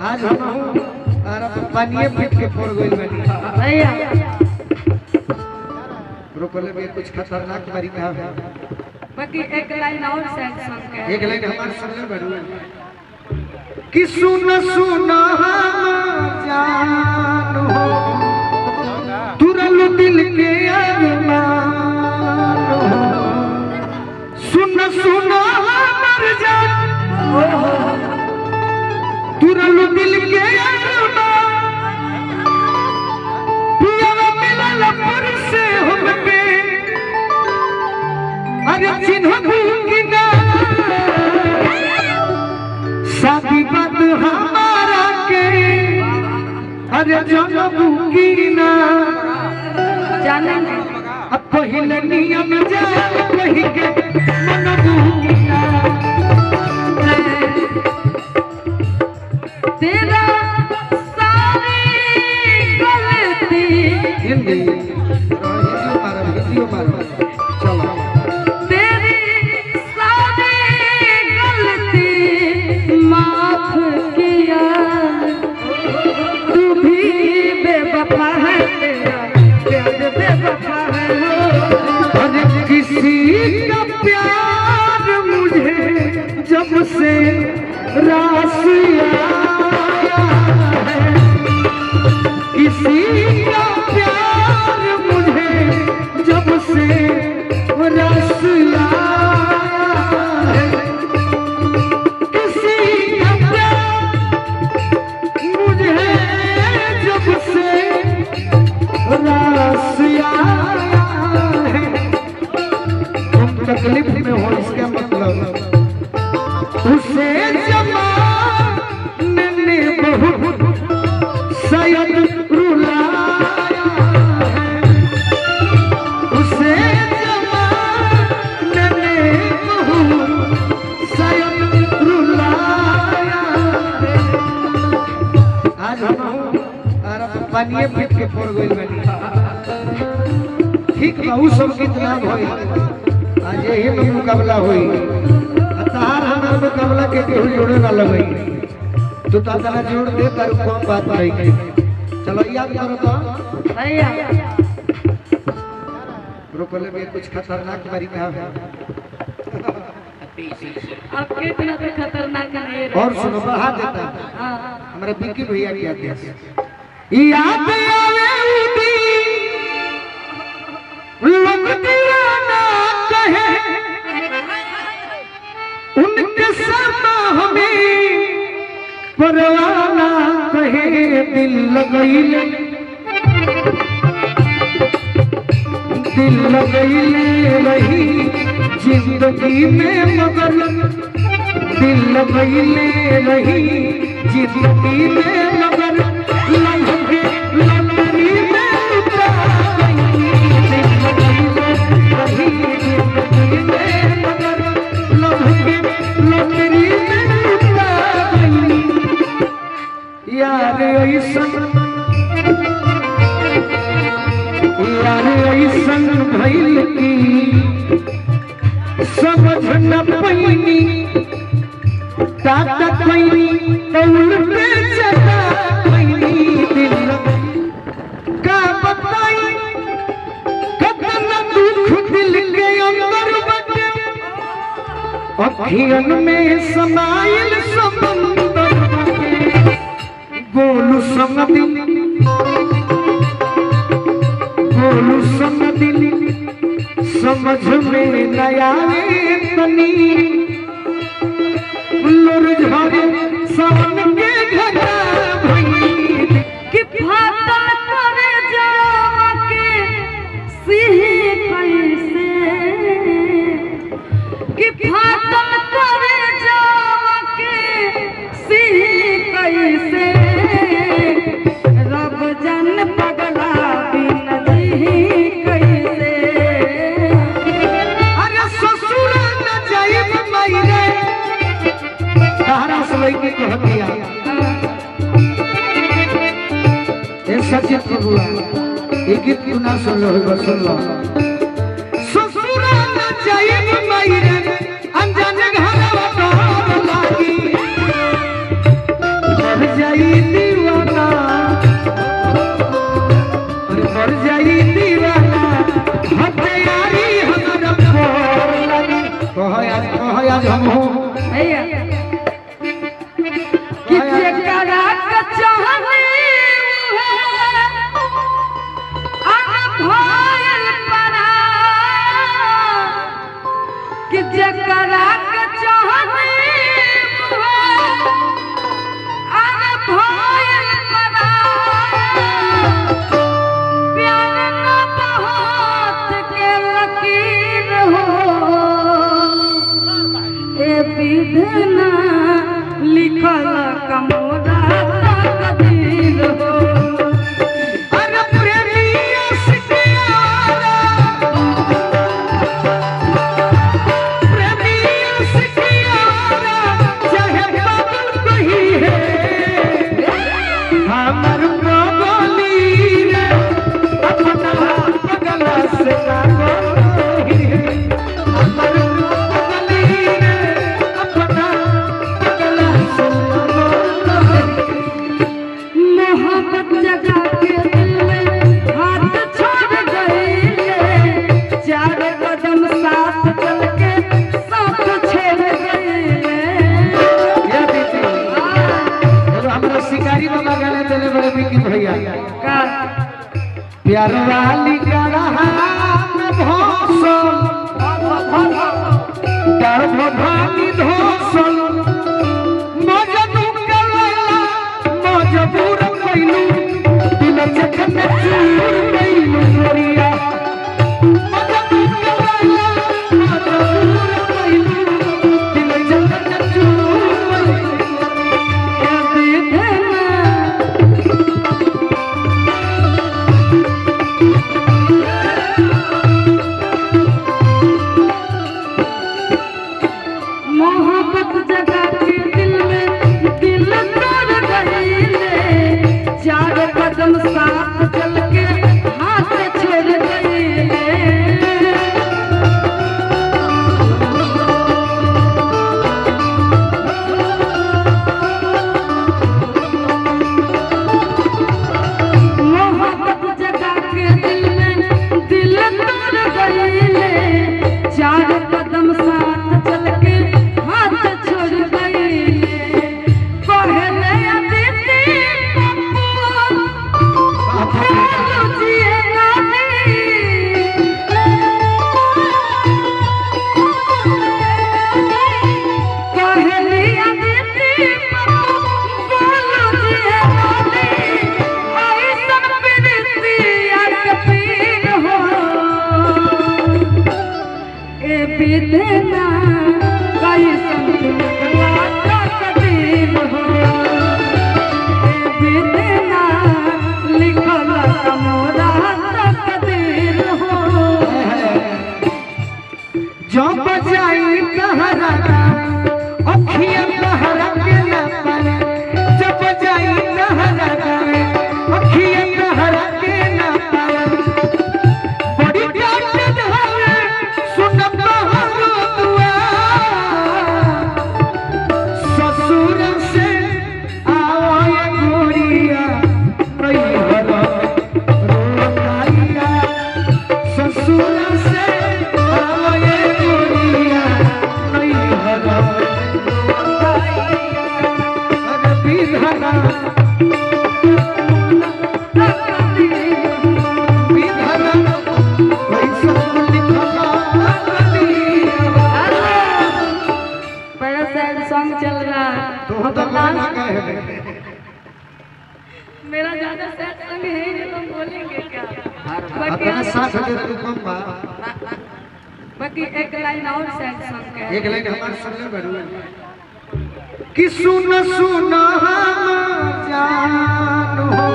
आज हम पानी पीट के फोड़ गइल बानी भैया रोकले में कुछ खतरनाक बारी में है बाकी एक लाइन और सेंस के एक लाइन हमार सुनले बड़ू कि सुन सुन हम जान हो तुरल दिल के अरमान हो सुन सुन हमर जान तुरल दिल के अरमान पिया मिलल पर से हमके अरे चिन्ह दूंगी ना शादी बात हमारा के अरे जानबूगी ना जाने अब पहले नियम जा वही के मनबूगी ना तेरा सारी गलती हिंदी मारो चलो तेरी सारी गलती माफ किया तू भी बेवफा है तेरा प्यार बेवफा है अरे किसी का प्यार मुझे जब से रास आया है किसी का प्यार मुझे जब से रास आया है किसी का प्यार मुझे जब से रास आया है तुम तकलीफ में हो इसका मतलब उसे जमाने ने बहुत शायद रुलाया है उसे जमाने ने बहुत शायद रुलाया है आज हम पानी पीट के फोड़ गइल बानी ठीक बा उ सब कितना होई आज यही में मुकाबला होई तार हमार मुकाबला के केहू जोड़े ना लगई तो तातना जोड़ दे तार कौन बात रही चलो याद करो तो भैया रोकले में कुछ खतरनाक बारी में है आपके बिना तो खतरनाक नहीं रहे और सुनो बढ़ा देता हाँ हमारे बिक्की भैया की आते हैं याद आवे उदी लोग दीवाना कहे उनके समा हमें परवाना कहे दिल लगइले रही जिंदगी में मगर दिल लगइले रही जिंदगी में मगर लम्हे लम्हे में उतर गई दिल लगइले रही जिंदगी में मगर लम्हे लम्हे में उतर गई यार ऐसन भइल की समझ न पैनी ताता पैनी तौल पे चला पैनी दिल का बताई कितना दुख दिल के अंदर बटे अखियन में समाइल समंदर बटे बोलू संग दिल समझ में नया तनी लोर झरे सावन के घटा भई कि फाटल करे जावा के सिही कैसे कि फाटल करे जावा के सिही कैसे रब जन पगला बिन जी कैसे अरे ससुर न जाइब मायरे तारा सलई के कह दिया ए सचित बुआ ये गीत तू ना सुन लो बस सुन लो ससुर न जाइब मायरे अनजान घरवा तो लागी हम हो भैया कि जेकरा के चाहनी भयल परा कि जेकरा के चाहनी भयल परा प्यार न बहुत के लकीर हो ए विधना लिखल कमोरा तकदीर हो अरे प्रेमिया सिकियारा चाहे पागल कही है हमर बगली रे अपना बगल से ना कही है हमर बगली रे अपना बगल से ना मोहब्बत जगा के दिल में हाथ छोड़ गए चार कदम साथ चल के साथ छोड़ गए या दीदी एगो हमरा शिकारी बाबा गाने देले बड़े बिकी भैया का प्यार वाली गढ़ा में भोसल प्यार भवानी धोसल मजनू कलला मजबूर कैलू दिल जखन चूर कैलू गोरिया मजनू कलला मजबूर कैलू दिल जखन चूर मोहब्बत जगा के दिल में दिल तोड़ गए चार कदम साथ चल के हाथ छोड़ गए मोहब्बत जगा के दिल में दिल तोड़ गए चार कदम साथ चल के हाथ छोड़ गए पहले अदिति पप्पू जिए नानी पहले अदिति पप्पू जिए नानी ऐसन प्रीति यार पीर हो ए विधना कैसन तकदीर हो ए विधना लिखल कमोरा तकदीर हो जो बजाई कहरा अखियां कहरा के ना पाए जो बजाई कहरा अखियां कहरा के ना पाए बड़ी प्यार से धरे सुन बहारो दुआ ससुर से आओ ये गोरिया नैहर रोताइया ससुर से आओ ये गोरिया नैहर रोताइया अरे विधना विधना वैसा लिखला बड़ा सैड सॉन्ग चल रहा है तो गाना कहे मेरा ज्यादा सैड सॉन्ग है ही नहीं तो बोलेंगे क्या अपना साथ दे तू कम बा बाकी एक लाइन और सैड सॉन्ग है एक लाइन हमारे सुनने बड़ू कि सुन सुन हम जान हो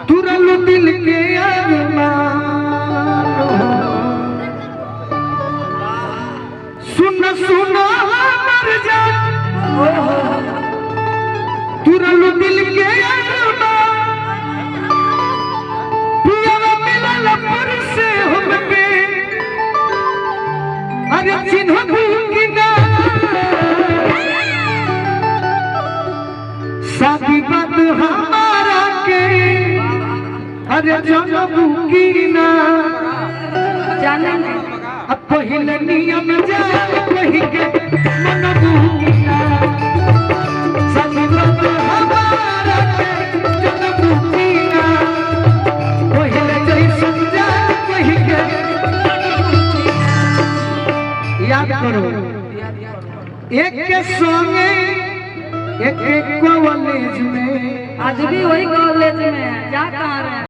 तुरल दिल के अरमान हो सुन सुन हमर जान तुरल दिल के अरमान पिया मिलल पर से हमके अरे चिन्ह भूखी ना शादी बात हमारा के अरे जनबू की ना जाने पहले नियम जान कही के मन बुकिया सभी बात हमारा के जन बुकिया पहले जैसन जान कही के याद करो एक के संगे एक कॉलेज में आज भी वही कॉलेज में है, क्या कहाँ रहे हैं?